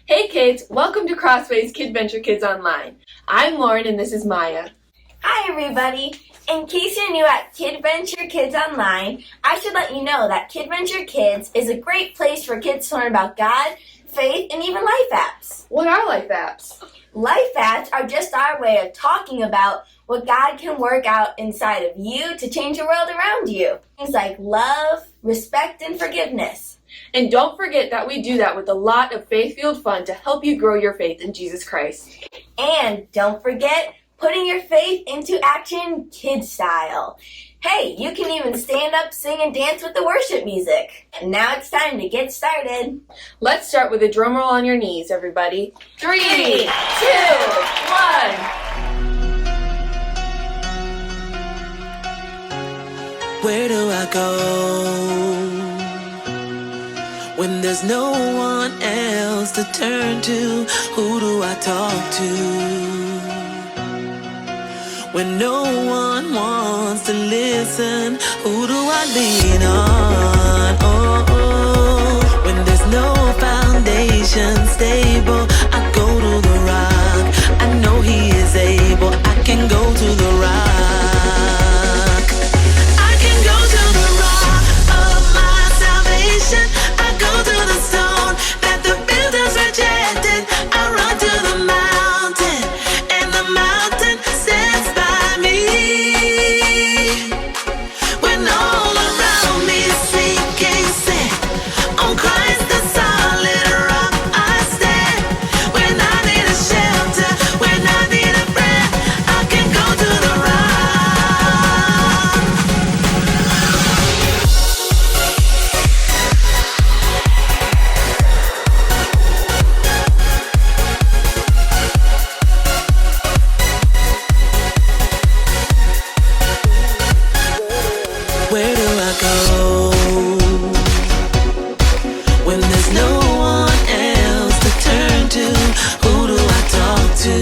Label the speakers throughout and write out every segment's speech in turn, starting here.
Speaker 1: Hey kids, welcome to CrossWay's KidVenture Kids Online. I'm Lauren and this is Maya.
Speaker 2: Hi everybody! In case you're new at KidVenture Kids Online, I should let you know that KidVenture Kids is a great place for kids to learn about God, faith, and even life apps.
Speaker 1: What are life apps?
Speaker 2: Life apps are just our way of talking about what God can work out inside of you to change the world around you. Things like love, respect, and forgiveness.
Speaker 1: And don't forget that we do that with a lot of faith-fueled fun to help you grow your faith in Jesus Christ.
Speaker 2: And don't forget putting your faith into action KidStyle. Hey, you can even stand up, sing, and dance with the worship music. And now it's time to get started.
Speaker 1: Let's start with a drum roll on your knees, everybody. 3, 2, 1.
Speaker 3: Where do I go when there's no one else to turn to? Who do I talk to when no one wants to listen? Who do I lean on? Oh, when there's no foundation stable, I go to the rock. I know He is able. I can go to the rock. I can go to the rock of my salvation. I go to the stone that the builders rejected. I run to the mountain, and the mountain stands by me. When all around me is sinking sand, on Christ the solid rock I stand. When I need a shelter, when I need a friend, I can go to the rock. Where do I go when there's no one else to turn to? Who do I talk to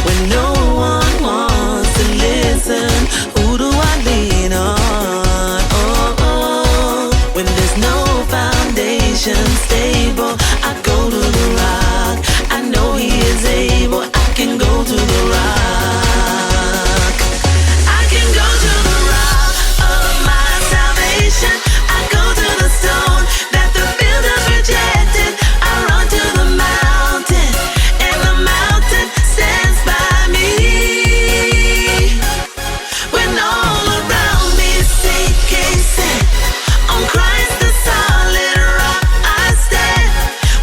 Speaker 3: when no one wants to listen? Who do I lean on? Oh, oh. When there's no foundation stable, I go to the rock. I know He is able. I can go to the rock. I can go to the rock of my salvation. I go to the stone that the builders rejected. I run to the mountain, and the mountain stands by me. When all around me is sinking sand, on Christ the solid rock I stand.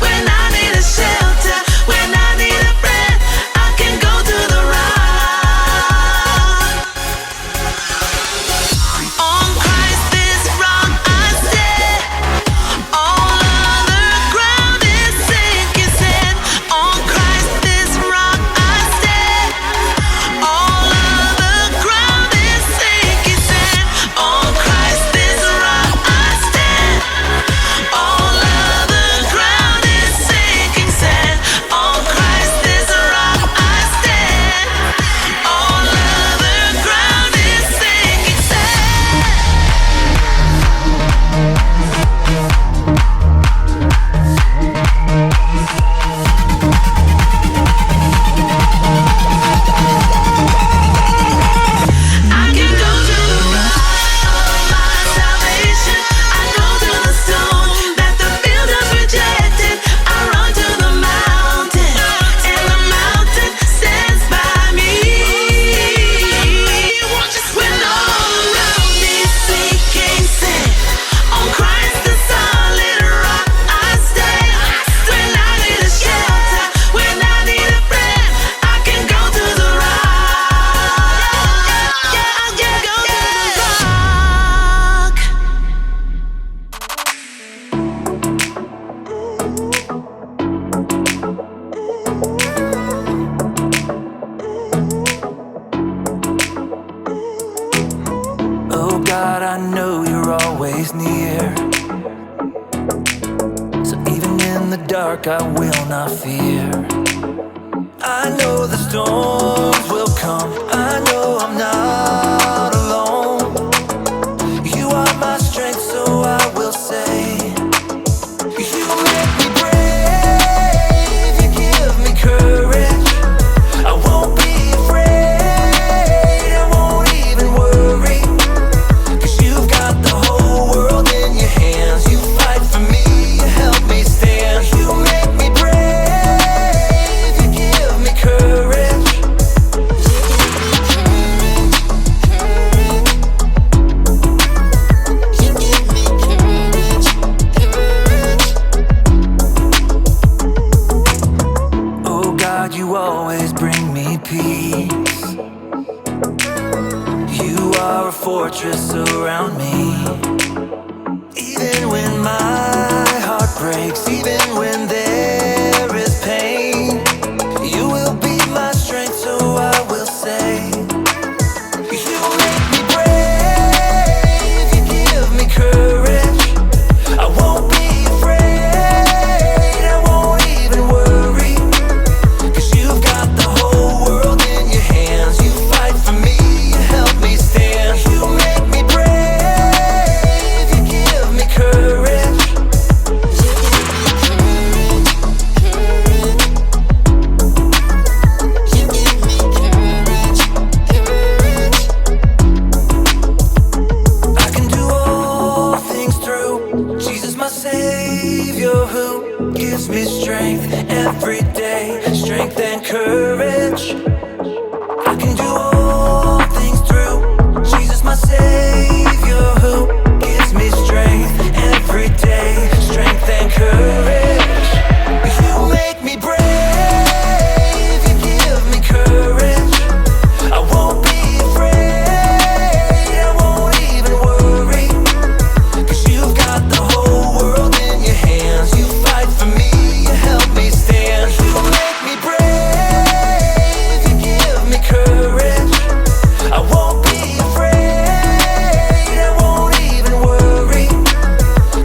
Speaker 3: When I need a shelter, when I need a friend, I can go to the rock. On Christ this rock I stand. All other ground is sinking sand. On Christ this rock I stand. All other ground is sinking sand. On Christ this rock I stand. All other ground is sinking sand. On Christ this rock I stand. All other ground is sinking sand. I can go to the rock of my salvation. I go to the stone that the builders rejected. I run to the mountain, and the mountain stands by me. When all around me is sinking sand, on Christ the solid rock I stand. When I need a shelter, when I need a friend, I can go to the rock. I can go to the rock. Oh God, I know You're always near. So even in the dark, I will not fear. I know the storms will come. I know I'm not alone. You are my strength, so I will say, You always bring me peace. You are a fortress around me. Even when my heart breaks, even when there is pain, you will be my strength, so I will say, you make me brave, you give me courage. I won't be afraid, I won't even worry, 'cause you've got the whole world in your hands. You fight for me, you help me stand. You make me brave, you give me courage. I can do all things through Jesus, my Savior, who gives me strength every day, strength and courage. I can do all things through Jesus, my Savior, who gives me strength every day, strength and courage. You make me brave, you give me courage. I won't be afraid, I won't even worry, 'cause you've got the whole world in your hands. You fight for me, you help me stand. You make me brave, you give me courage. I won't be afraid, I won't even worry,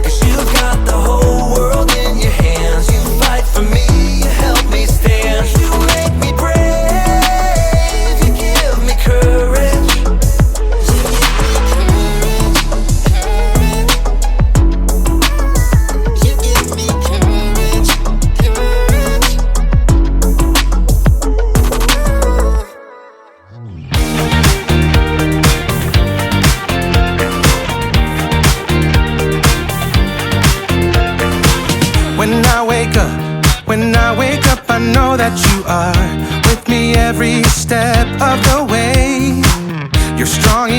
Speaker 3: 'cause you've got the whole world in your hands. You fight for me, you help me stand. You make me brave, you give me courage.
Speaker 4: When I wake up, I know that you are with me every step of the way. You're strong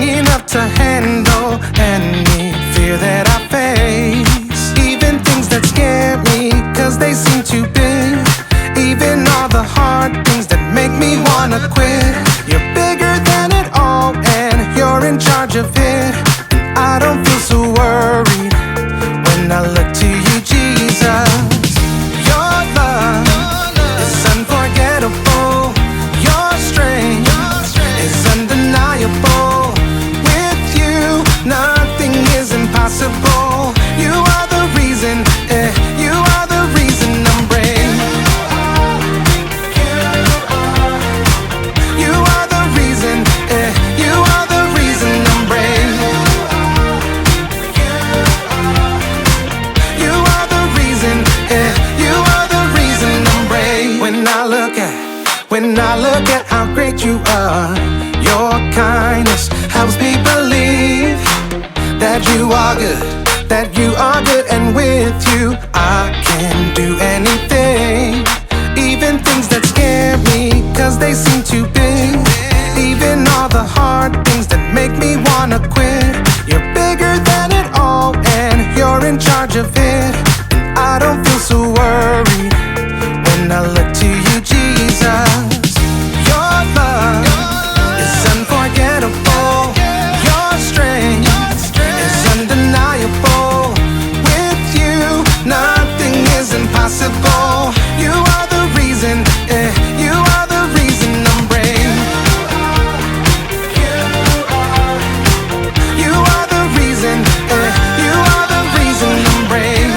Speaker 4: enough to handle any fear that I face. Even things that scare me, 'cause they seem too big. Even all the hard things that make me wanna quit. You're bigger than it all, and you're in charge of it. And I don't feel so worried when I look to you, Jesus. Your love is unforgettable. Your strength is undeniable. With you, nothing is impossible. You are the reason, you are the reason I'm brave. You are the reason, you are the reason I'm brave. You are the reason, you are the reason I'm brave. When I look at how great you are, your kindness helps me believe that you are good, and with you I can do anything. Even things that scare me, 'cause they seem too big. Even all the hard things that make me wanna quit. You're bigger than it all, and you're in charge of it. And I don't feel so worried when I look to you, Jesus. Your love is unforgettable. Your strength is undeniable. With you, nothing is impossible. You are the reason, you are the reason I'm brave. You are the reason, you are the reason I'm brave.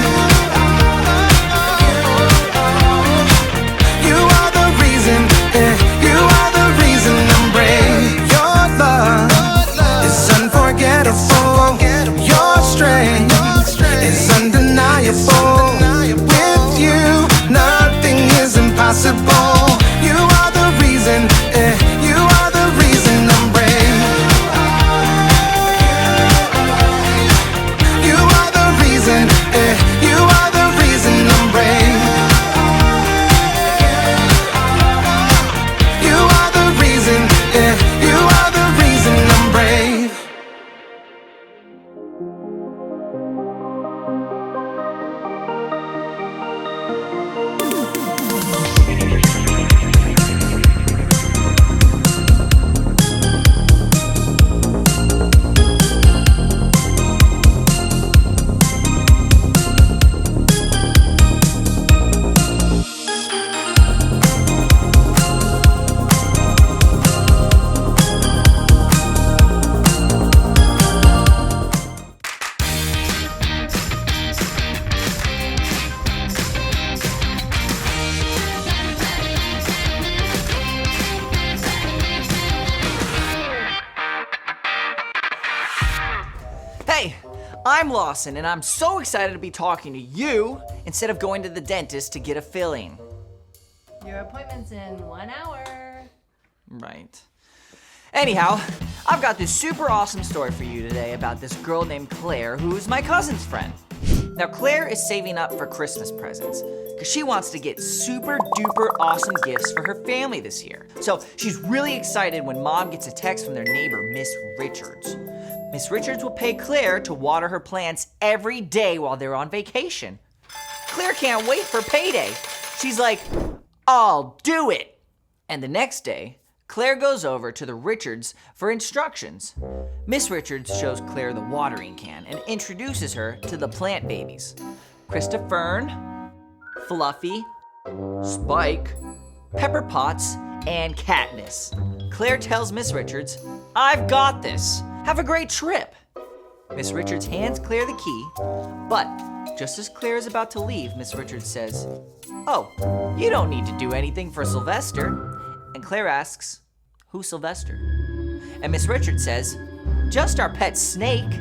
Speaker 4: You are the reason, you are the reason I'm brave. Your love is unforgettable. Your strength is undeniable. With you, nothing is impossible. You are the reason, you are the reason I'm brave. You are the reason, you are the reason I'm brave. You are the reason, you are the reason I'm brave.
Speaker 5: I'm Lawson, and I'm so excited to be talking to you instead of going to the dentist to get a filling.
Speaker 6: Your appointment's in 1 hour.
Speaker 5: Right. Anyhow, I've got this super awesome story for you today about this girl named Claire who's my cousin's friend. Now, Claire is saving up for Christmas presents because she wants to get super duper awesome gifts for her family this year. So she's really excited when Mom gets a text from their neighbor, Miss Richards. Miss Richards will pay Claire to water her plants every day while they're on vacation. Claire can't wait for payday. She's like, I'll do it. And the next day, Claire goes over to the Richards for instructions. Miss Richards shows Claire the watering can and introduces her to the plant babies. Christopher, Fluffy, Spike, Pepper Potts, and Katniss. Claire tells Miss Richards, I've got this. Have a great trip. Miss Richards hands Claire the key, but just as Claire is about to leave, Miss Richards says, oh, you don't need to do anything for Sylvester. And Claire asks, who's Sylvester? And Miss Richards says, just our pet snake.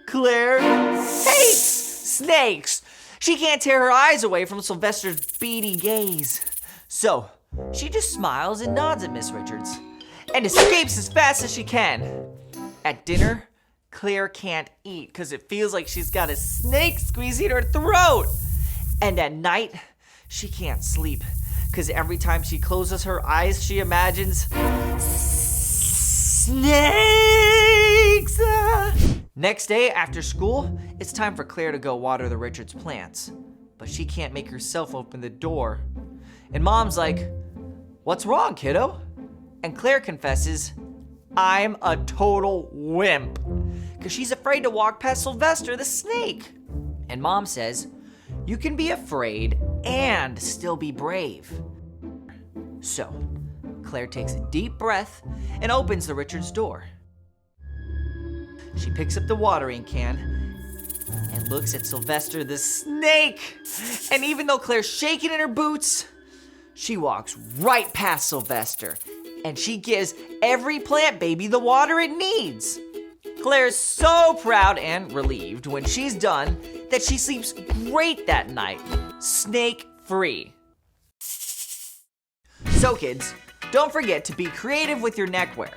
Speaker 5: Claire hates snakes. She can't tear her eyes away from Sylvester's beady gaze. So she just smiles and nods at Miss Richards and escapes as fast as she can. At dinner, Claire can't eat because it feels like she's got a snake squeezing her throat. And at night, she can't sleep because every time she closes her eyes, she imagines snakes. Next day after school, it's time for Claire to go water the Richards plants, but she can't make herself open the door. And Mom's like, what's wrong, kiddo? And Claire confesses, I'm a total wimp, because she's afraid to walk past Sylvester the snake. And Mom says, you can be afraid and still be brave. So, Claire takes a deep breath and opens the Richards door. She picks up the watering can and looks at Sylvester the snake. And even though Claire's shaking in her boots, she walks right past Sylvester and she gives every plant baby the water it needs. Claire's so proud and relieved when she's done that she sleeps great that night, snake-free. So kids, don't forget to be creative with your neckwear.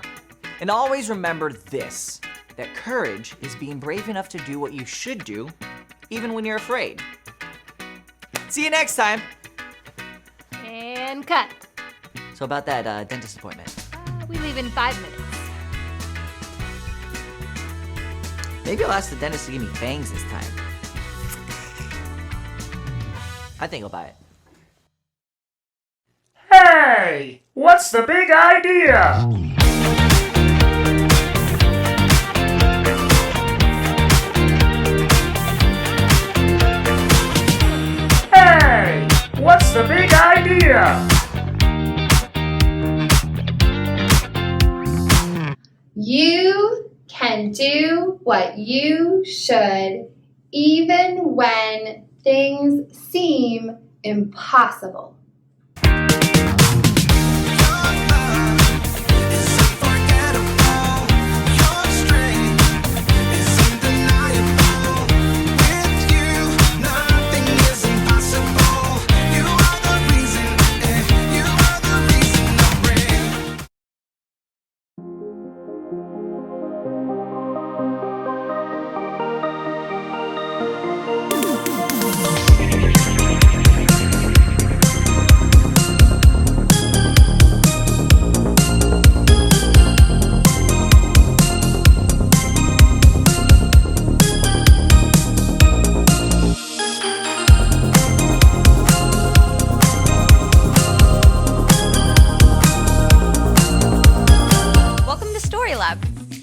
Speaker 5: And always remember this, that courage is being brave enough to do what you should do, even when you're afraid. See you next time.
Speaker 6: And cut.
Speaker 5: So about that dentist appointment.
Speaker 6: We leave in 5 minutes.
Speaker 5: Maybe I'll ask the dentist to give me fangs this time. I think I'll buy it.
Speaker 7: Hey, what's the big idea? Hey, what's the big idea?
Speaker 8: You can do what you should even when things seem impossible.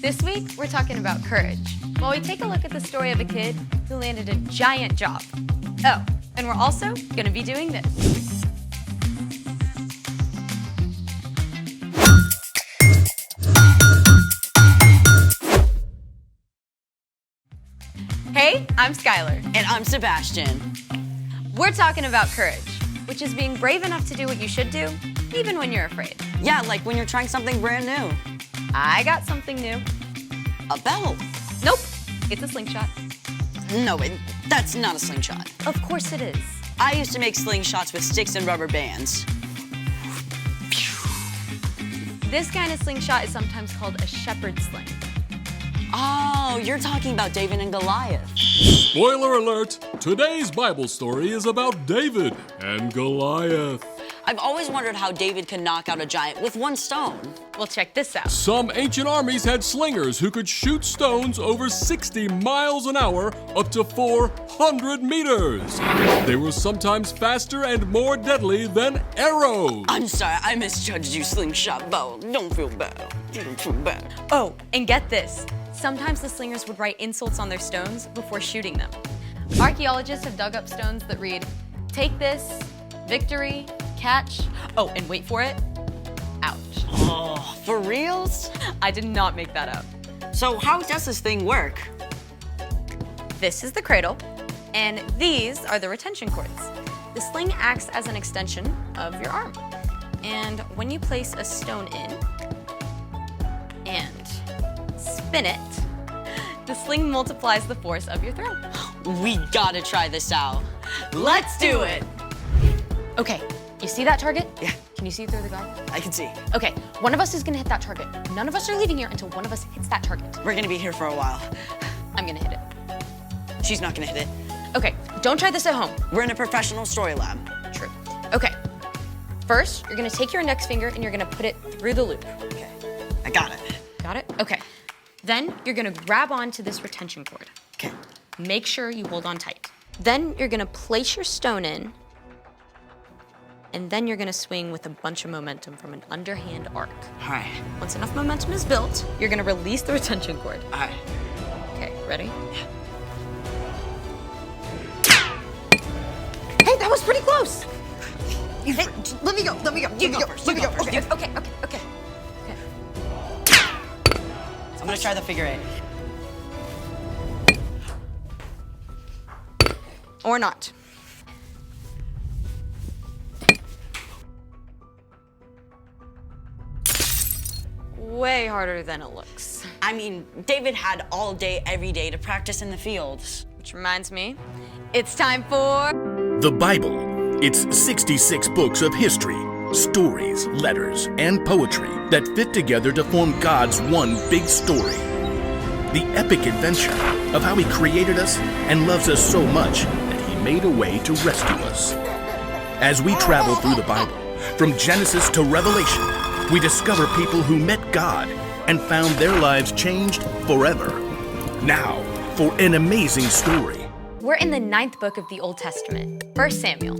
Speaker 6: This week, we're talking about courage, while we take a look at the story of a kid who landed a giant job. Oh, and we're also gonna be doing this. Hey, I'm Skylar.
Speaker 9: And I'm Sebastian.
Speaker 6: We're talking about courage, which is being brave enough to do what you should do, even when you're afraid.
Speaker 9: Yeah, like when you're trying something brand new.
Speaker 6: I got something new.
Speaker 9: A bell?
Speaker 6: Nope, it's a slingshot.
Speaker 9: No, that's not a slingshot.
Speaker 6: Of course it is.
Speaker 9: I used to make slingshots with sticks and rubber bands.
Speaker 6: This kind of slingshot is sometimes called a shepherd's sling.
Speaker 9: Oh, you're talking about David and Goliath.
Speaker 10: Spoiler alert! Today's Bible story is about David and Goliath.
Speaker 9: I've always wondered how David could knock out a giant with one stone.
Speaker 6: Well, check this out.
Speaker 10: Some ancient armies had slingers who could shoot stones over 60 miles an hour up to 400 meters. They were sometimes faster and more deadly than arrows.
Speaker 9: I'm sorry, I misjudged you, slingshot bow. Don't feel bad. Don't feel bad.
Speaker 6: Oh, and get this. Sometimes the slingers would write insults on their stones before shooting them. Archaeologists have dug up stones that read, "Take this, victory, catch." Oh, and wait for it. Ouch.
Speaker 9: Oh, for reals?
Speaker 6: I did not make that up.
Speaker 9: So how does this thing work?
Speaker 6: This is the cradle, and these are the retention cords. The sling acts as an extension of your arm. And when you place a stone in and spin it, the sling multiplies the force of your throw.
Speaker 9: We gotta try this out.
Speaker 6: Let's do it! Okay, you see that target?
Speaker 9: Yeah.
Speaker 6: Can you see through the guard?
Speaker 9: I can see.
Speaker 6: Okay, one of us is gonna hit that target. None of us are leaving here until one of us hits that target.
Speaker 9: We're gonna be here for a while.
Speaker 6: I'm gonna hit it.
Speaker 9: She's not gonna hit it.
Speaker 6: Okay, don't try this at home.
Speaker 9: We're in a professional story lab.
Speaker 6: True. Okay, first, you're gonna take your index finger and you're gonna put it through the loop.
Speaker 9: Okay, I got it.
Speaker 6: Got it? Okay. Then you're gonna grab onto this retention cord.
Speaker 9: Okay.
Speaker 6: Make sure you hold on tight. Then you're gonna place your stone in, and then you're gonna swing with a bunch of momentum from an underhand arc.
Speaker 9: All right.
Speaker 6: Once enough momentum is built, you're gonna release the retention cord.
Speaker 9: All right.
Speaker 6: Okay, ready?
Speaker 9: Yeah.
Speaker 6: Hey, that was pretty close!
Speaker 9: Hey, let me go. Let me go.
Speaker 6: You go
Speaker 9: go
Speaker 6: first.
Speaker 9: Let me go.
Speaker 6: Okay.
Speaker 9: I'm gonna try the figure eight.
Speaker 6: Or not. Way harder than it looks.
Speaker 9: I mean, David had all day, every day to practice in the fields.
Speaker 6: Which reminds me, it's time for...
Speaker 11: The Bible. It's 66 books of history, stories, letters, and poetry that fit together to form God's one big story. The epic adventure of how He created us and loves us so much that He made a way to rescue us. As we travel through the Bible, from Genesis to Revelation, we discover people who met God and found their lives changed forever. Now, for an amazing story.
Speaker 6: We're in the 9th book of the Old Testament, 1 Samuel.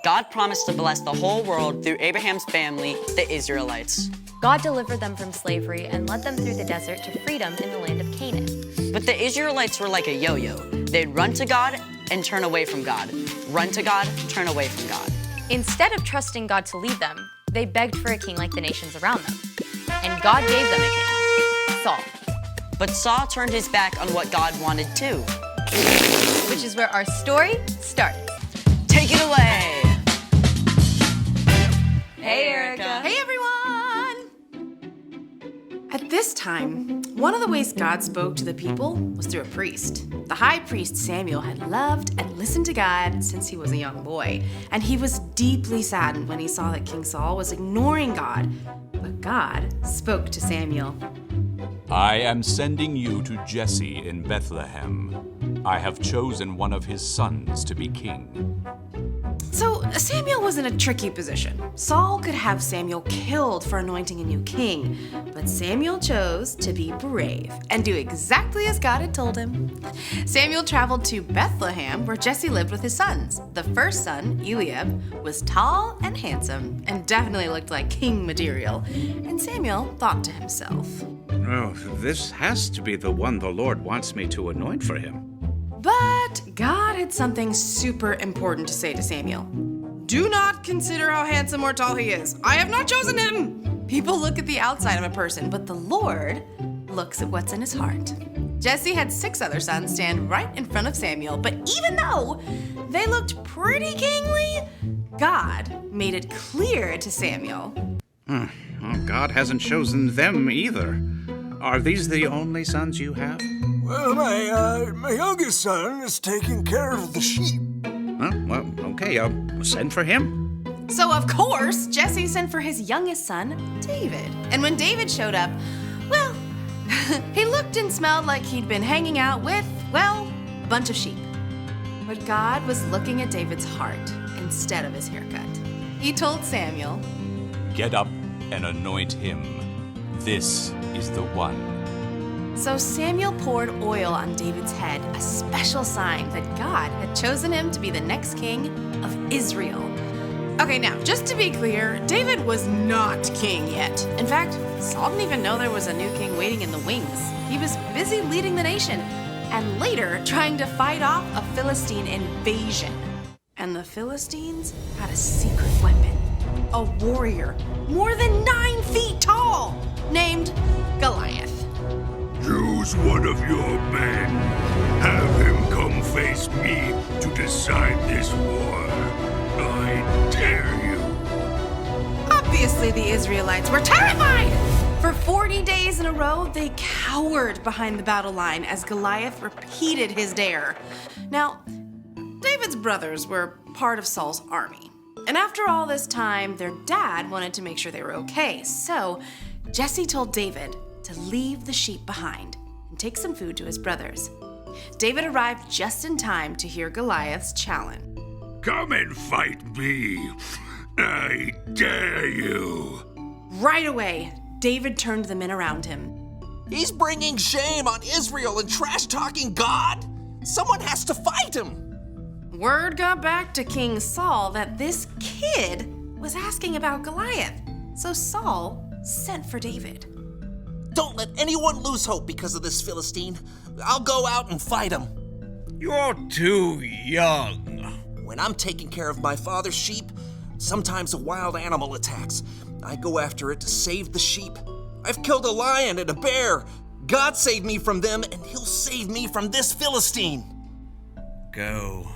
Speaker 9: God promised to bless the whole world through Abraham's family, the Israelites.
Speaker 6: God delivered them from slavery and led them through the desert to freedom in the land of Canaan.
Speaker 9: But the Israelites were like a yo-yo. They'd run to God and turn away from God. Run to God, turn away from God.
Speaker 6: Instead of trusting God to lead them, they begged for a king like the nations around them. And God gave them a king, Saul.
Speaker 9: But Saul turned his back on what God wanted too.
Speaker 6: Which is where our story starts.
Speaker 9: Take it away!
Speaker 6: Hey, Erica.
Speaker 12: Hey, everyone! At this time, one of the ways God spoke to the people was through a priest. The high priest Samuel had loved and listened to God since he was a young boy, and he was deeply saddened when he saw that King Saul was ignoring God. But God spoke to Samuel.
Speaker 13: I am sending you to Jesse in Bethlehem. I have chosen one of his sons to be king.
Speaker 12: So Samuel was in a tricky position. Saul could have Samuel killed for anointing a new king, but Samuel chose to be brave and do exactly as God had told him. Samuel traveled to Bethlehem, where Jesse lived with his sons. The first son, Eliab, was tall and handsome and definitely looked like king material. And Samuel thought to himself,
Speaker 14: "Oh, this has to be the one the Lord wants me to anoint for him."
Speaker 12: But God had something super important to say to Samuel. Do not consider how handsome or tall he is. I have not chosen him. People look at the outside of a person, but the Lord looks at what's in his heart. Jesse had 6 other sons stand right in front of Samuel, but even though they looked pretty kingly, God made it clear to Samuel.
Speaker 14: Well, God hasn't chosen them either. Are these the only sons you have?
Speaker 15: Well, my youngest son is taking care of the sheep.
Speaker 14: Huh? Well, okay, I'll send for him.
Speaker 12: So, of course, Jesse sent for his youngest son, David. And when David showed up, well, he looked and smelled like he'd been hanging out with, well, a bunch of sheep. But God was looking at David's heart instead of his haircut. He told Samuel,
Speaker 13: Get up and anoint him. This is the one.
Speaker 12: So Samuel poured oil on David's head, a special sign that God had chosen him to be the next king of Israel. Okay, now, just to be clear, David was not king yet. In fact, Saul didn't even know there was a new king waiting in the wings. He was busy leading the nation, and later trying to fight off a Philistine invasion. And the Philistines had a secret weapon, a warrior more than 9 feet tall, named Goliath.
Speaker 16: Choose one of your men. Have him come face me to decide this war. I dare you.
Speaker 12: Obviously, the Israelites were terrified! For 40 days in a row, they cowered behind the battle line as Goliath repeated his dare. Now, David's brothers were part of Saul's army. And after all this time, their dad wanted to make sure they were okay. So, Jesse told David to leave the sheep behind and take some food to his brothers. David arrived just in time to hear Goliath's challenge.
Speaker 16: Come and fight me. I dare you.
Speaker 12: Right away, David turned the men around him.
Speaker 17: He's bringing shame on Israel and trash-talking God. Someone has to fight him.
Speaker 12: Word got back to King Saul that this kid was asking about Goliath. So Saul sent for David.
Speaker 17: Don't let anyone lose hope because of this Philistine. I'll go out and fight him.
Speaker 16: You're too young.
Speaker 17: When I'm taking care of my father's sheep, sometimes a wild animal attacks. I go after it to save the sheep. I've killed a lion and a bear. God saved me from them, and he'll save me from this Philistine.
Speaker 16: Go.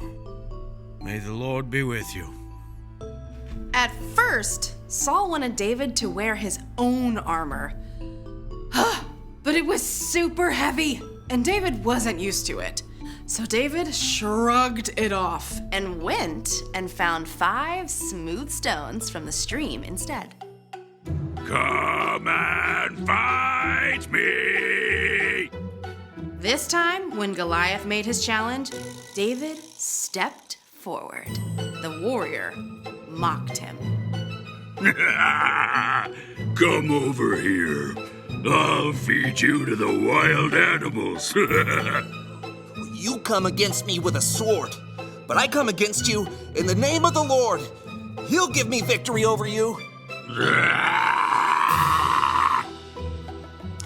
Speaker 16: May the Lord be with you.
Speaker 12: At first, Saul wanted David to wear his own armor. But it was super heavy, and David wasn't used to it. So David shrugged it off and went and found 5 smooth stones from the stream instead.
Speaker 16: Come and fight me!
Speaker 12: This time, when Goliath made his challenge, David stepped forward. The warrior mocked him.
Speaker 16: Come over here. I'll feed you to the wild animals.
Speaker 17: You come against me with a sword, but I come against you in the name of the Lord. He'll give me victory over you.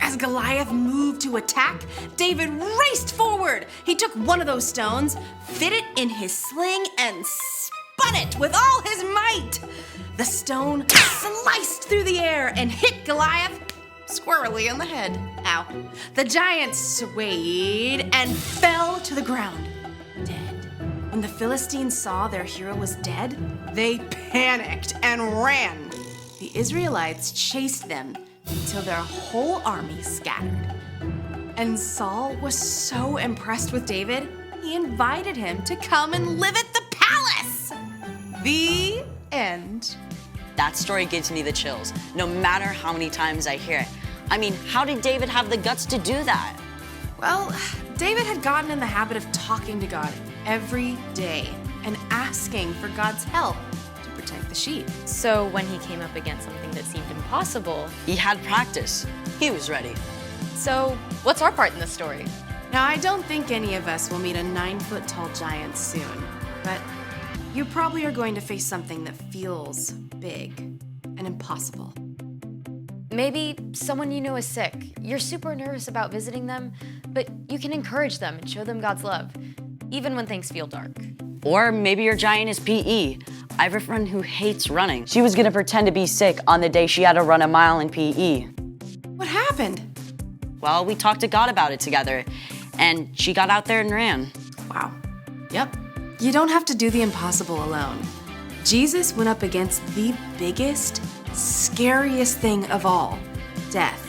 Speaker 12: As Goliath moved to attack, David raced forward. He took one of those stones, fit it in his sling, and spun it with all his might. The stone sliced through the air and hit Goliath squarely on the head. Ow. The giant swayed and fell to the ground, dead. When the Philistines saw their hero was dead, they panicked and ran. The Israelites chased them until their whole army scattered. And Saul was so impressed with David, he invited him to come and live at the palace. The end.
Speaker 9: That story gives me the chills, no matter how many times I hear it. I mean, how did David have the guts to do that?
Speaker 12: Well, David had gotten in the habit of talking to God every day and asking for God's help to protect the sheep.
Speaker 6: So when he came up against something that seemed impossible,
Speaker 9: he had practice. He was ready.
Speaker 6: So what's our part in the story?
Speaker 12: Now, I don't think any of us will meet a 9-foot-tall giant soon, but you probably are going to face something that feels big and impossible.
Speaker 6: Maybe someone you know is sick. You're super nervous about visiting them, but you can encourage them and show them God's love, even when things feel dark.
Speaker 9: Or maybe your giant is PE. I have a friend who hates running. She was gonna pretend to be sick on the day she had to run a mile in PE.
Speaker 12: What happened?
Speaker 9: Well, we talked to God about it together, and she got out there and ran.
Speaker 12: Wow. Yep. You don't have to do the impossible alone. Jesus went up against the biggest, scariest thing of all, death.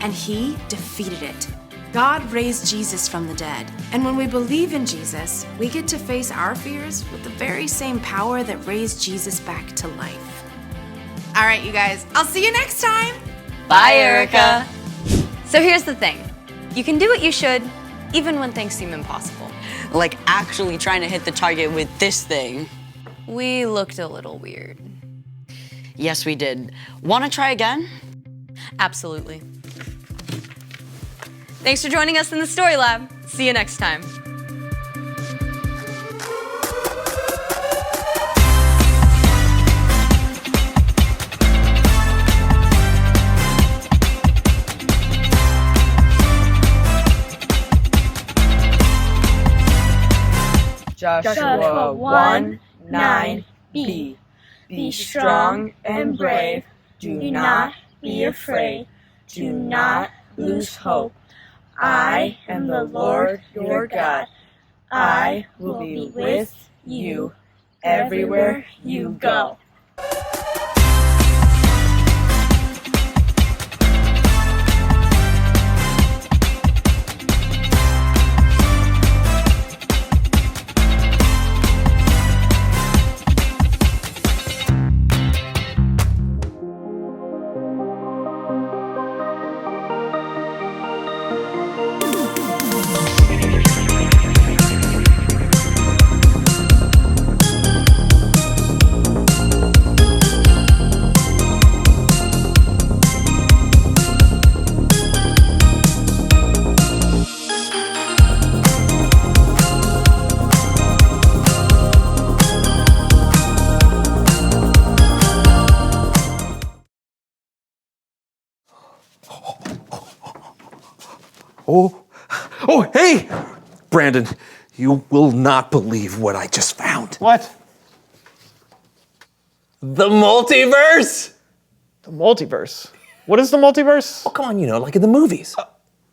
Speaker 12: and he defeated it. God raised Jesus from the dead, and when we believe in Jesus, we get to face our fears with the very same power that raised Jesus back to life. All right, you guys, I'll see you next time.
Speaker 6: Bye, Erica. So here's the thing. You can do what you should, even when things seem impossible.
Speaker 9: Like actually trying to hit the target with this thing.
Speaker 6: We looked a little weird.
Speaker 9: Yes, we did. Want to try again?
Speaker 6: Absolutely. Thanks for joining us in the Story Lab. See you next time.
Speaker 18: Joshua 1:9b. Be strong and brave. Do not be afraid. Do not lose hope. I am the Lord your God. I will be with you everywhere you go.
Speaker 19: Oh, hey! Brandon, you will not believe what I just found.
Speaker 20: What?
Speaker 19: The multiverse!
Speaker 20: The multiverse? What is the multiverse?
Speaker 19: Oh, come on, like in the movies.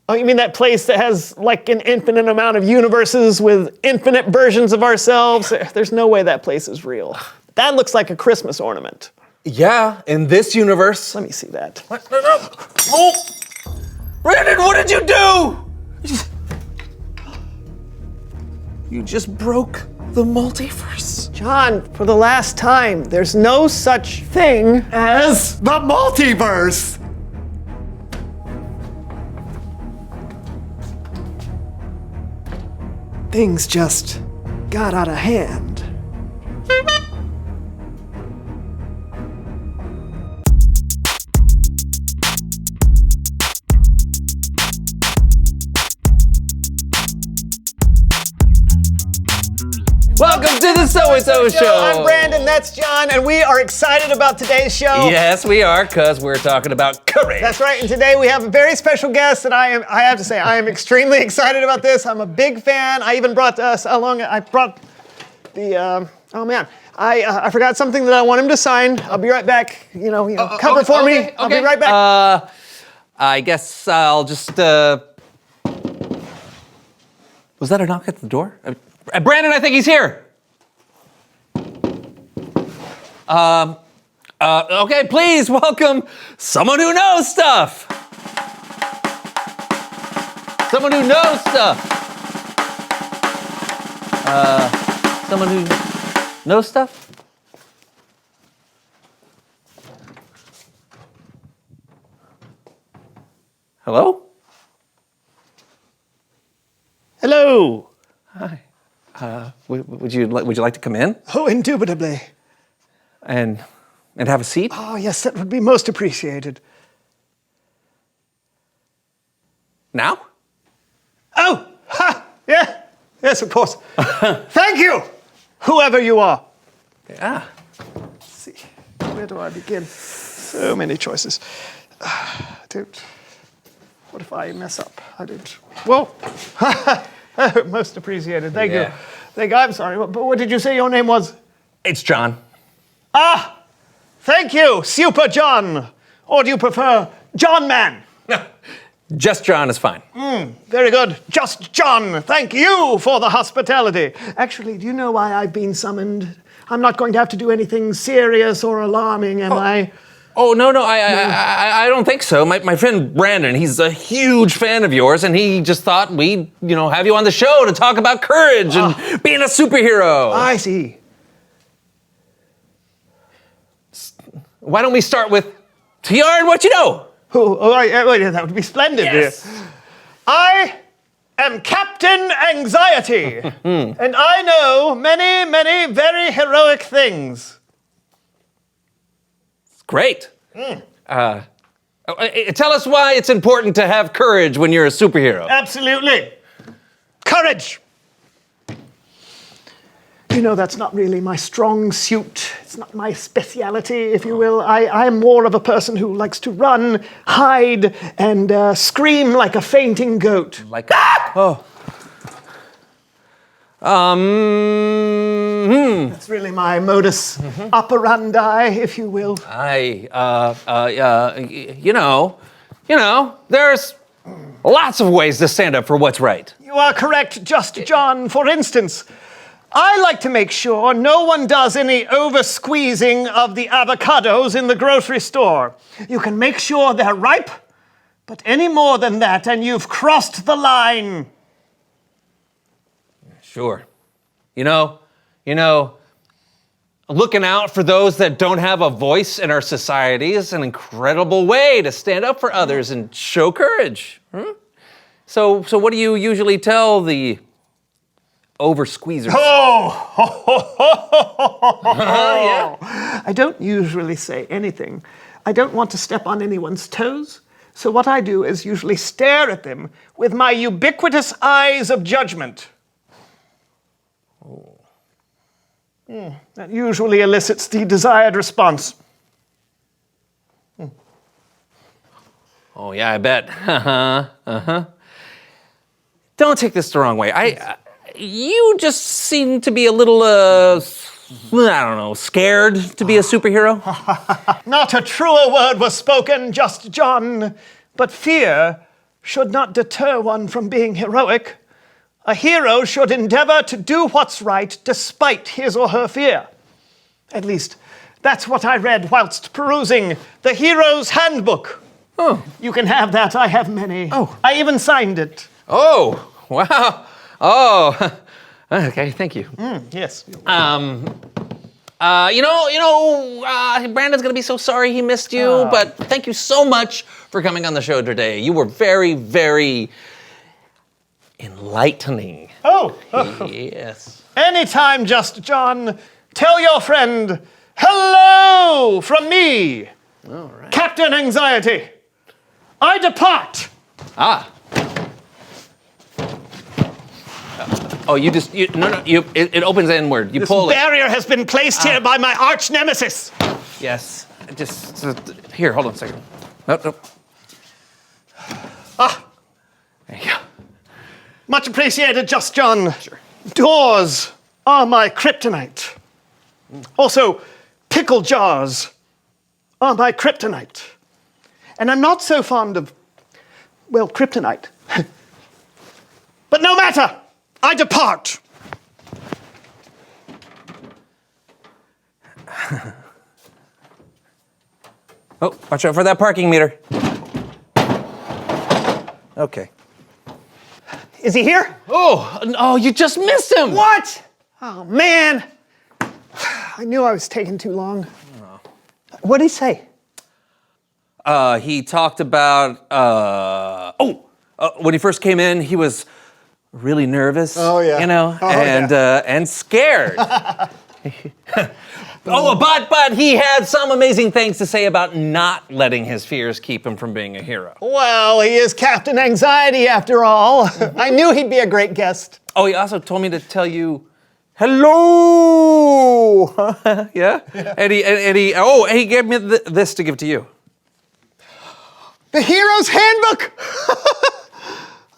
Speaker 20: Oh, you mean that place that has like an infinite amount of universes with infinite versions of ourselves? There's no way that place is real. That looks like a Christmas ornament.
Speaker 19: Yeah, in this universe.
Speaker 20: Let me see that.
Speaker 19: What? No. Oh! Brandon, what did you do? You just broke the multiverse.
Speaker 20: John, for the last time, there's no such thing as
Speaker 15: the multiverse.
Speaker 20: Things just got out of hand.
Speaker 19: Welcome to the So-and-So Show.
Speaker 20: I'm Brandon, that's John, and we are excited about today's show.
Speaker 19: Yes, we are, because we're talking about courage.
Speaker 20: That's right, and today we have a very special guest, and I have to say, I am extremely excited about this. I'm a big fan. I even brought I brought the, oh man, I forgot something that I want him to sign. I'll be right back, cover for me. I'll be right back.
Speaker 19: I guess I'll just, was that a knock at the door? Brandon, I think he's here. Okay, please welcome someone who knows stuff. Someone who knows stuff. Someone who knows stuff? Hello?
Speaker 20: Hello.
Speaker 19: Hi. Would you like to come in?
Speaker 20: Oh, indubitably.
Speaker 19: And have a seat?
Speaker 20: Oh, yes, that would be most appreciated.
Speaker 19: Now?
Speaker 20: Oh, ha, yeah, yes, of course. Thank you, whoever you are.
Speaker 19: Yeah.
Speaker 20: Let's see, where do I begin? So many choices. Dude, what if I mess up? I didn't. Whoa. Most appreciated. Thank you. Thank you. I'm sorry. But what did you say your name was?
Speaker 19: It's John.
Speaker 20: Ah, thank you, Super John. Or do you prefer John Man?
Speaker 19: No, just John is fine.
Speaker 20: Very good. Just John. Thank you for the hospitality. Actually, do you know why I've been summoned? I'm not going to have to do anything serious or alarming, am I?
Speaker 19: Oh, no, I don't think so. My friend Brandon, he's a huge fan of yours, and he just thought we'd, have you on the show to talk about courage and being a superhero.
Speaker 20: I see.
Speaker 19: Why don't we start with TR and what you know?
Speaker 20: Oh, that would be splendid.
Speaker 19: Yes.
Speaker 20: I am Captain Anxiety, and I know many, many very heroic things.
Speaker 19: Great. Tell us why it's important to have courage when you're a superhero.
Speaker 20: Absolutely. Courage. That's not really my strong suit. It's not my speciality, if you will. I'm more of a person who likes to run, hide, and scream like a fainting goat.
Speaker 19: Like,
Speaker 20: That's really my modus operandi, if you will.
Speaker 19: There's lots of ways to stand up for what's right.
Speaker 20: You are correct, Just John. For instance, I like to make sure no one does any over-squeezing of the avocados in the grocery store. You can make sure they're ripe, but any more than that and you've crossed the line.
Speaker 19: Sure. Looking out for those that don't have a voice in our society is an incredible way to stand up for others and show courage. So what do you usually tell the over-squeezers?
Speaker 20: Yeah. I don't usually say anything. I don't want to step on anyone's toes. So what I do is usually stare at them with my ubiquitous eyes of judgment. That usually elicits the desired response.
Speaker 19: Oh, yeah, I bet. Don't take this the wrong way. You just seem to be a little, scared to be a superhero.
Speaker 20: Not a truer word was spoken, Just John. But fear should not deter one from being heroic. A hero should endeavor to do what's right despite his or her fear. At least, that's what I read whilst perusing the Hero's Handbook.
Speaker 19: Oh.
Speaker 20: You can have that. I have many.
Speaker 19: Oh.
Speaker 20: I even signed it.
Speaker 19: Oh, wow. Oh, okay, thank you.
Speaker 20: Yes.
Speaker 19: Brandon's gonna be so sorry he missed you, but thank you so much for coming on the show today. You were very, very enlightening.
Speaker 20: Oh.
Speaker 19: Yes.
Speaker 20: Anytime, Just John. Tell your friend, hello from me,
Speaker 19: All right.
Speaker 20: Captain Anxiety. I depart.
Speaker 19: It opens inward. You
Speaker 20: This
Speaker 19: pull it.
Speaker 20: barrier has been placed here by my arch nemesis.
Speaker 19: Yes. Here, hold on a second. Nope. There you go.
Speaker 20: Much appreciated, Just John.
Speaker 19: Sure.
Speaker 20: Doors are my kryptonite. Also, pickle jars are my kryptonite. And I'm not so fond of, kryptonite. But no matter, I depart.
Speaker 19: Oh, watch out for that parking meter. Okay.
Speaker 20: Is he here?
Speaker 19: Oh, you just missed him.
Speaker 20: What? Oh, man. I knew I was taking too long. What did he say?
Speaker 19: He talked about, when he first came in, he was really nervous.
Speaker 20: Oh, yeah.
Speaker 19: And scared. But he had some amazing things to say about not letting his fears keep him from being a hero.
Speaker 20: Well, he is Captain Anxiety after all. I knew he'd be a great guest.
Speaker 19: Oh, he also told me to tell you hello. Yeah? And he gave me this to give to you.
Speaker 20: The Hero's Handbook.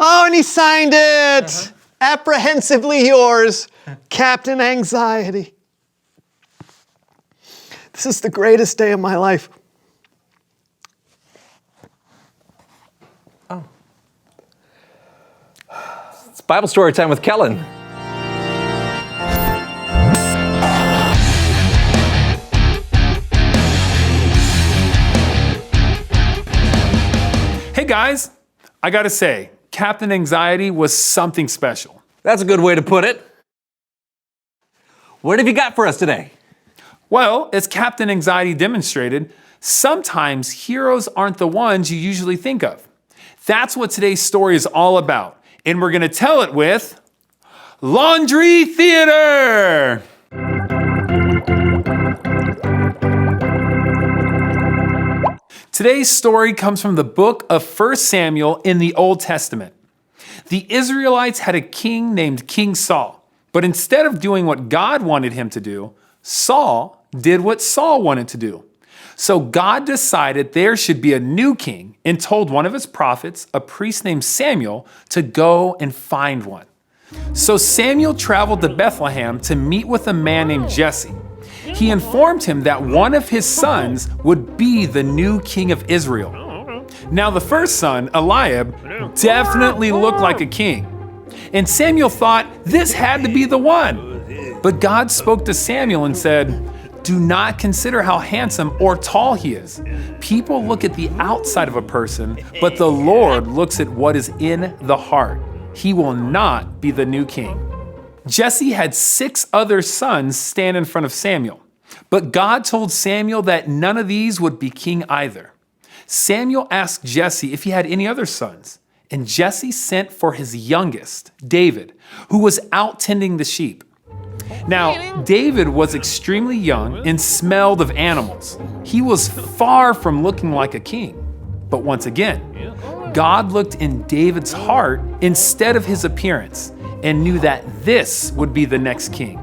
Speaker 20: And he signed it. Apprehensively yours, Captain Anxiety. This is the greatest day of my life.
Speaker 19: Oh. It's Bible story time with Kellen.
Speaker 21: guys, I gotta say, Captain Anxiety was something special.
Speaker 19: That's a good way to put it. What have you got for us today?
Speaker 21: Well, as Captain Anxiety demonstrated, sometimes heroes aren't the ones you usually think of. That's what today's story is all about, and we're gonna tell it with Laundry Theater! Today's story comes from the book of 1 Samuel in the Old Testament. The Israelites had a king named King Saul, but instead of doing what God wanted him to do, Saul did what Saul wanted to do. So God decided there should be a new king and told one of his prophets, a priest named Samuel, to go and find one. So Samuel traveled to Bethlehem to meet with a man named Jesse. He informed him that one of his sons would be the new king of Israel. Now the first son, Eliab, definitely looked like a king. And Samuel thought this had to be the one. But God spoke to Samuel and said, "Do not consider how handsome or tall he is. People look at the outside of a person, but the Lord looks at what is in the heart. He will not be the new king." Jesse had 6 other sons stand in front of Samuel, but God told Samuel that none of these would be king either. Samuel asked Jesse if he had any other sons, and Jesse sent for his youngest, David, who was out tending the sheep. Now, David was extremely young and smelled of animals. He was far from looking like a king. But once again, God looked in David's heart instead of his appearance and knew that this would be the next king.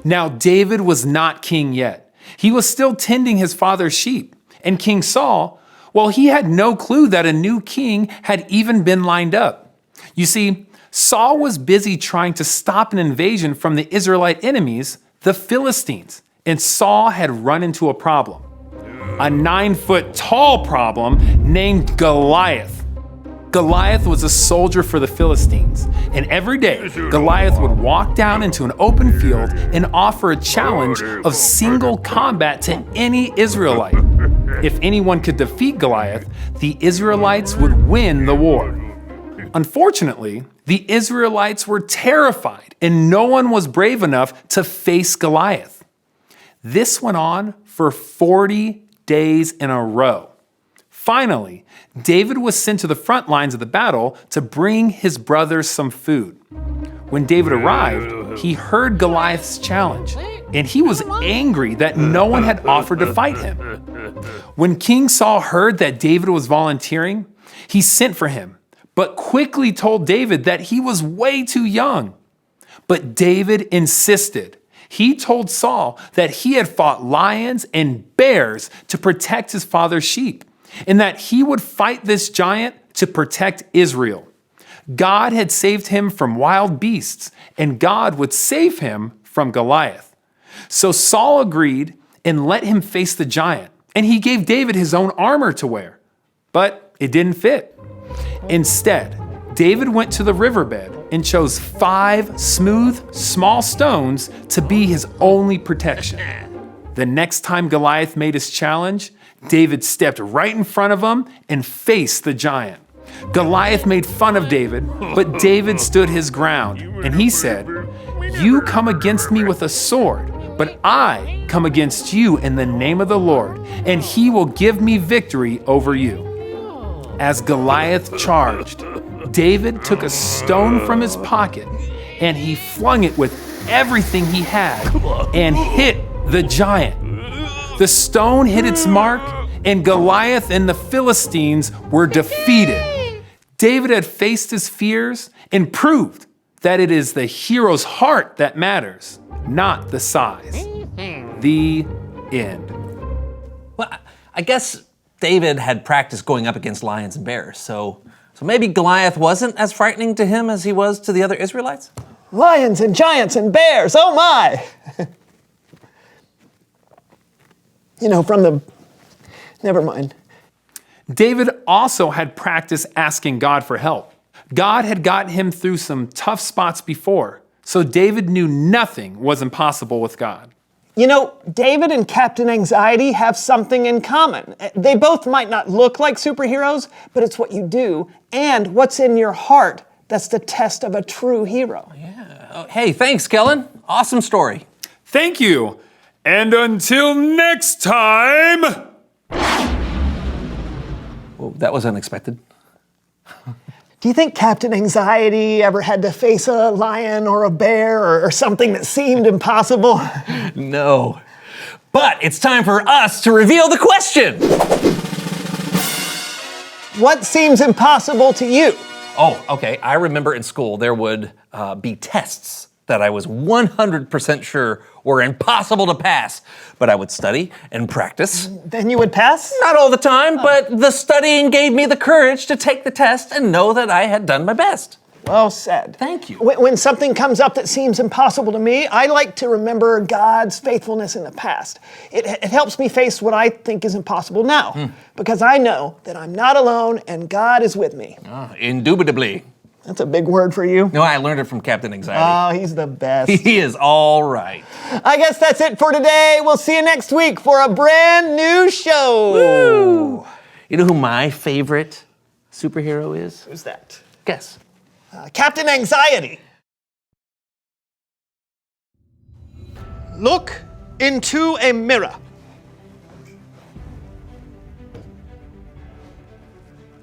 Speaker 21: Now, David was not king yet. He was still tending his father's sheep. And King Saul, well, he had no clue that a new king had even been lined up. You see, Saul was busy trying to stop an invasion from the Israelite enemies, the Philistines, and Saul had run into a problem. A 9-foot tall problem named Goliath. Goliath was a soldier for the Philistines, and every day Goliath would walk down into an open field and offer a challenge of single combat to any Israelite. If anyone could defeat Goliath, the Israelites would win the war. Unfortunately, the Israelites were terrified, and no one was brave enough to face Goliath. This went on for 40 days in a row. Finally, David was sent to the front lines of the battle to bring his brothers some food. When David arrived, he heard Goliath's challenge, and he was angry that no one had offered to fight him. When King Saul heard that David was volunteering, he sent for him, but quickly told David that he was way too young. But David insisted. He told Saul that he had fought lions and bears to protect his father's sheep, and that he would fight this giant to protect Israel. God had saved him from wild beasts, and God would save him from Goliath. So Saul agreed and let him face the giant, and he gave David his own armor to wear. But it didn't fit. Instead, David went to the riverbed and chose 5 smooth, small stones to be his only protection. The next time Goliath made his challenge, David stepped right in front of him and faced the giant. Goliath made fun of David, but David stood his ground, and he said, "You come against me with a sword, but I come against you in the name of the Lord, and he will give me victory over you." As Goliath charged, David took a stone from his pocket, and he flung it with everything he had and hit the giant. The stone hit its mark, and Goliath and the Philistines were defeated. David had faced his fears and proved that it is the hero's heart that matters, not the size. The end.
Speaker 19: Well, I guess David had practiced going up against lions and bears, so maybe Goliath wasn't as frightening to him as he was to the other Israelites?
Speaker 20: Lions and giants and bears, oh my! Never mind.
Speaker 21: David also had practiced asking God for help. God had gotten him through some tough spots before, so David knew nothing was impossible with God.
Speaker 20: You know, David and Captain Anxiety have something in common. They both might not look like superheroes, but it's what you do and what's in your heart that's the test of a true hero.
Speaker 19: Yeah. Hey, thanks, Kellen. Awesome story.
Speaker 21: Thank you. And until next time...
Speaker 19: Well, that was unexpected.
Speaker 20: Do you think Captain Anxiety ever had to face a lion or a bear or something that seemed impossible?
Speaker 19: No. But it's time for us to reveal the question.
Speaker 20: What seems impossible to you?
Speaker 19: Oh, okay. I remember in school there would be tests that I was 100% sure were impossible to pass. But I would study and practice.
Speaker 20: Then you would pass?
Speaker 19: Not all the time, but the studying gave me the courage to take the test and know that I had done my best.
Speaker 20: Well said.
Speaker 19: Thank you.
Speaker 20: When something comes up that seems impossible to me, I like to remember God's faithfulness in the past. It helps me face what I think is impossible now, because I know that I'm not alone and God is with me.
Speaker 19: Indubitably.
Speaker 20: That's a big word for you.
Speaker 19: No, I learned it from Captain Anxiety.
Speaker 20: Oh, he's the best.
Speaker 19: He is all right.
Speaker 20: I guess that's it for today. We'll see you next week for a brand new show.
Speaker 19: Woo! You know who my favorite superhero is?
Speaker 20: Who's that?
Speaker 19: Guess.
Speaker 20: Captain Anxiety. Look into a mirror.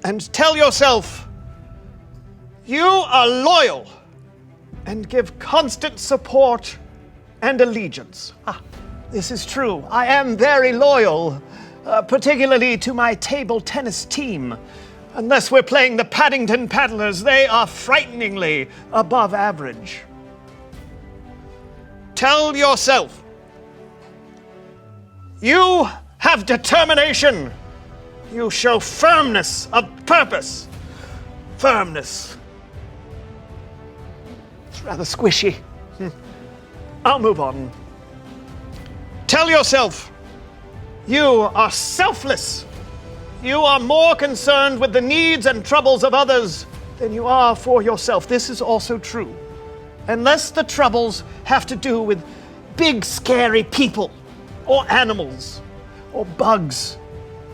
Speaker 20: And tell yourself, you are loyal and give constant support and allegiance. This is true. I am very loyal, particularly to my table tennis team. Unless we're playing the Paddington Paddlers, they are frighteningly above average. Tell yourself, you have determination. You show firmness of purpose. Firmness. It's rather squishy. I'll move on. Tell yourself, you are selfless. You are more concerned with the needs and troubles of others than you are for yourself. This is also true. Unless the troubles have to do with big, scary people, or animals, or bugs,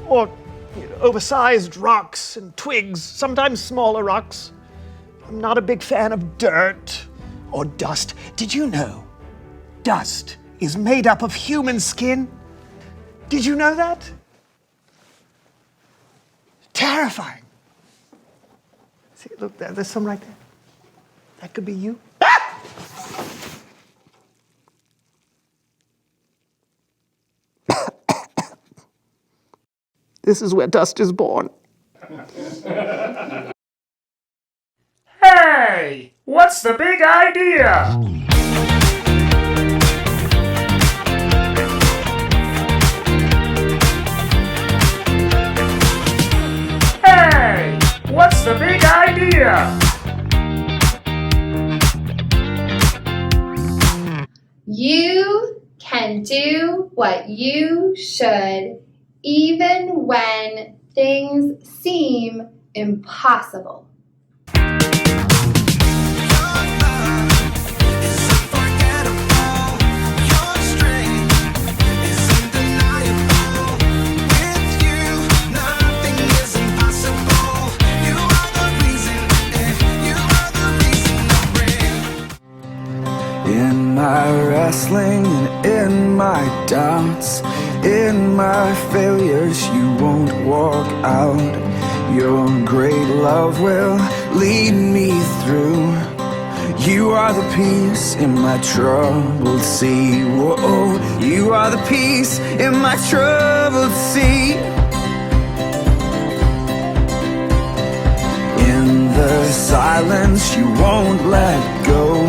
Speaker 20: or oversized rocks and twigs, sometimes smaller rocks. I'm not a big fan of dirt or dust. Did you know dust is made up of human skin? Did you know that? Terrifying. See, look, there's some right there. That could be you. This is where dust is born.
Speaker 7: Hey, what's the big idea? Hey, what's the big idea?
Speaker 8: You can do what you should even when things seem impossible.
Speaker 2: In my wrestling and in my doubts, in my failures, you won't walk out. Your great love will lead me through. You are the peace in my troubled sea. Whoa, you are the peace in my troubled sea. In the silence, you won't let go.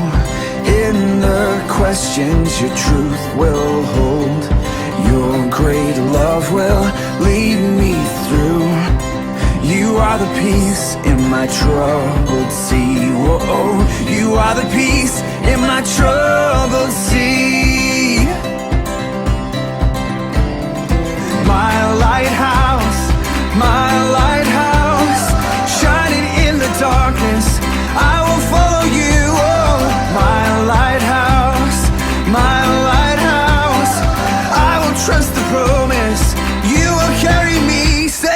Speaker 2: In the questions, your truth will hold. Your great love will lead me through. You are the peace in my troubled sea. Whoa, you are the peace in my troubled sea. My lighthouse, shining in the darkness, I will follow you. Oh, my lighthouse,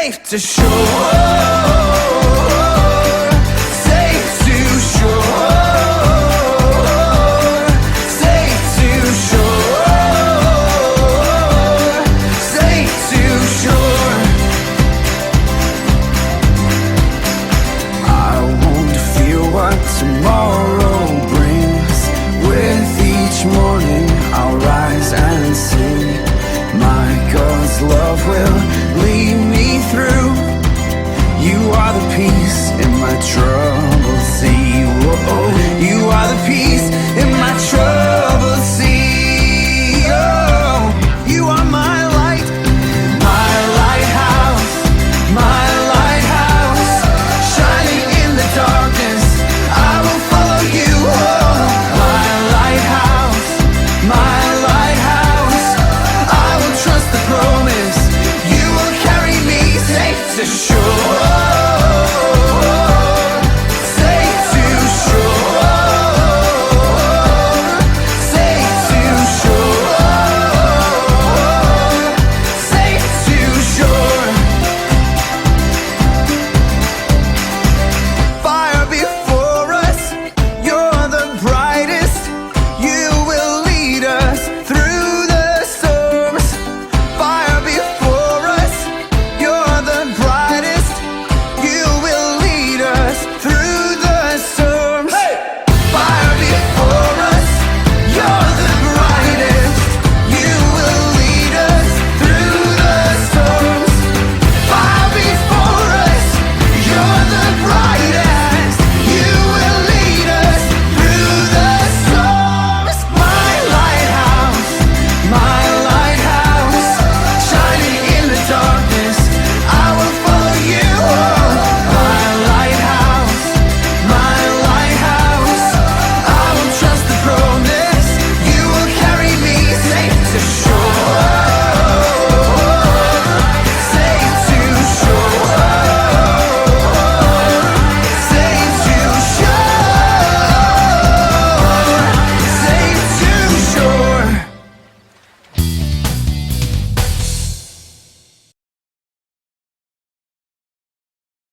Speaker 2: safe to shore. Safe to shore. Safe to shore. Safe to shore. I won't fear what tomorrow brings. With each morning I'll rise and sing. My God's love will lead me through. You are the peace in my troubled sea. Whoa, you are the peace